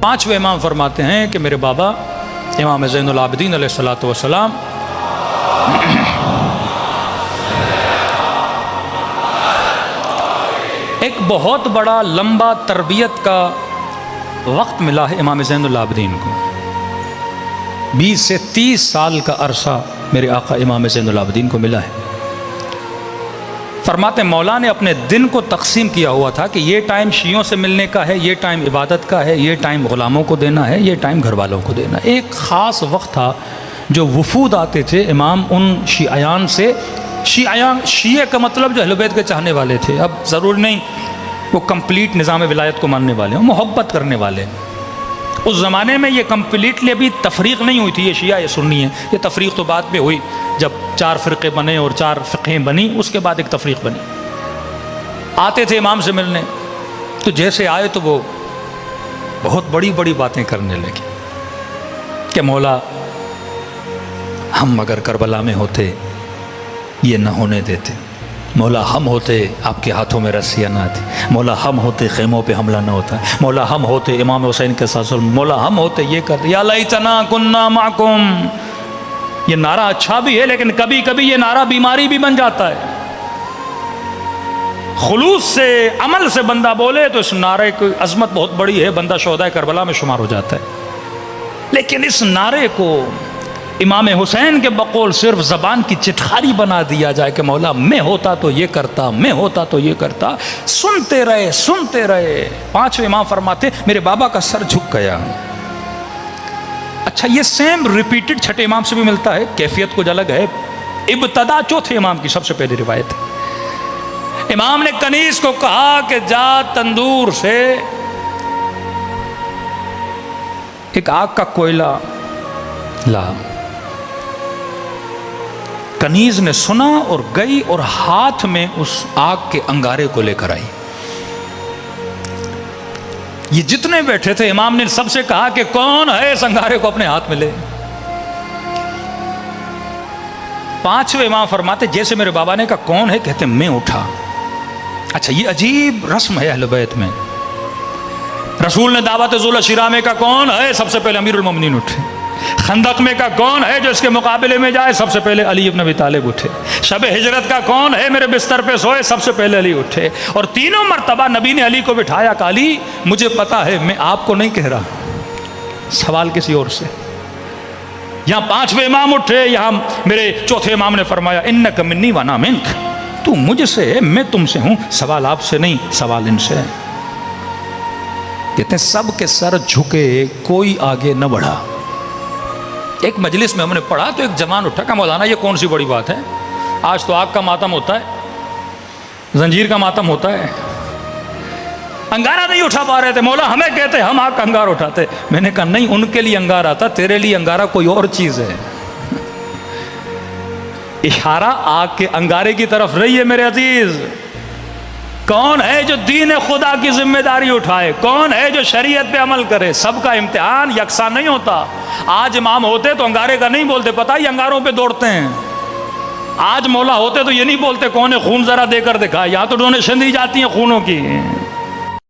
پانچویں امام فرماتے ہیں کہ میرے بابا امام زین العابدین علیہ الصلوۃ والسلام ایک بہت بڑا لمبا تربیت کا وقت ملا ہے امام زین العابدین کو. 20 سے 30 سال کا عرصہ میرے آقا امام زین العابدین کو ملا ہے. فرماتے مولا نے اپنے دن کو تقسیم کیا ہوا تھا کہ یہ ٹائم شیعوں سے ملنے کا ہے، یہ ٹائم عبادت کا ہے، یہ ٹائم غلاموں کو دینا ہے، یہ ٹائم گھر والوں کو دینا ہے. ایک خاص وقت تھا جو وفود آتے تھے امام ان شیعیان سے. شیعہ کا مطلب جو اہل بیت کے چاہنے والے تھے. اب ضرور نہیں وہ کمپلیٹ نظام ولایت کو ماننے والے ہوں، محبت کرنے والے. اس زمانے میں یہ کمپلیٹلی ابھی تفریق نہیں ہوئی تھی یہ شیعہ یہ سنی ہے. یہ تفریق تو بعد میں ہوئی جب 4 فرقے بنے اور 4 فقہیں بنی، اس کے بعد ایک تفریق بنی. آتے تھے امام سے ملنے تو جیسے آئے تو وہ بہت بڑی بڑی باتیں کرنے لگے کہ مولا ہم اگر کربلا میں ہوتے یہ نہ ہونے دیتے، مولا ہم ہوتے آپ کے ہاتھوں میں رسیاں نہ آتی، مولا ہم ہوتے خیموں پہ حملہ نہ ہوتا، مولا ہم ہوتے امام حسین کے ساتھ، مولا ہم ہوتے یہ کرتے. یا لیتنا کننا معکم. یہ نعرہ اچھا بھی ہے لیکن کبھی کبھی یہ نعرہ بیماری بھی بن جاتا ہے. خلوص سے عمل سے بندہ بولے تو اس نعرے کی عظمت بہت بڑی ہے، بندہ شہداء کربلا میں شمار ہو جاتا ہے. لیکن اس نعرے کو امام حسین کے بقول صرف زبان کی چٹخاری بنا دیا جائے کہ مولا میں ہوتا تو یہ کرتا، میں ہوتا تو یہ کرتا. سنتے رہے سنتے رہے. پانچویں امام فرماتے میرے بابا کا سر جھک گیا. اچھا یہ سیم ریپیٹڈ چھٹے امام سے بھی ملتا ہے، کیفیت کچھ الگ ہے. ابتدا چوتھے امام کی سب سے پہلی روایت ہے. امام نے کنیز کو کہا کہ جا تندور سے ایک آگ کا کوئلہ لا. کنیز نے سنا اور گئی اور ہاتھ میں اس آگ کے انگارے کو لے کر آئی. یہ جتنے بیٹھے تھے امام نے سب سے کہا کہ کون ہے اس انگارے کو اپنے ہاتھ میں لے. پانچویں امام فرماتے جیسے میرے بابا نے کہا کون ہے، کہتے میں اٹھا. اچھا یہ عجیب رسم ہے اہل بیت میں. رسول نے دعوت ذوالشیرہ میں کہا کون ہے، سب سے پہلے امیر المومنین اٹھے. خندق میں کا کون ہے جو اس کے مقابلے میں جائے، سب سے پہلے علی ابن ابی طالب اٹھے. شب ہجرت کا کون ہے میرے بستر پہ سوئے، سب سے پہلے علی اٹھے. اور تینوں مرتبہ نبی نے علی کو بٹھایا کہ علی مجھے پتا ہے میں آپ کو نہیں کہہ رہا، سوال کسی اور سے. یہاں پانچویں امام اٹھے، یہاں میرے چوتھے امام نے فرمایا انک منی وانا منک، تو مجھ سے ہے میں تم سے ہوں، سوال آپ سے نہیں سوال ان سے ہے. کہتے ہیں سب کے سر جھکے، کوئی آگے نہ بڑھا. ایک مجلس میں ہم نے پڑھا تو ایک جوان اٹھا کہ مولانا یہ کون سی بڑی بات ہے، آج تو آگ کا ماتم ہوتا ہے، زنجیر کا ماتم ہوتا ہے، انگارہ نہیں اٹھا پا رہے تھے، مولا ہمیں کہتے ہم آگ کا انگار اٹھاتے. میں نے کہا نہیں ان کے لیے انگارہ تھا، تیرے لیے انگارہ کوئی اور چیز ہے. اشارہ آگ کے انگارے کی طرف رہی ہے میرے عزیز. کون ہے جو دین خدا کی ذمہ داری اٹھائے، کون ہے جو شریعت پہ عمل کرے. سب کا امتحان یکساں نہیں ہوتا. آج امام ہوتے تو انگارے کا نہیں بولتے، پتہ یہ انگاروں پہ دوڑتے ہیں. آج مولا ہوتے تو یہ نہیں بولتے کون ہے خون ذرا دے کر دکھا. یہاں تو ڈونیشن دی جاتی ہیں خونوں کی.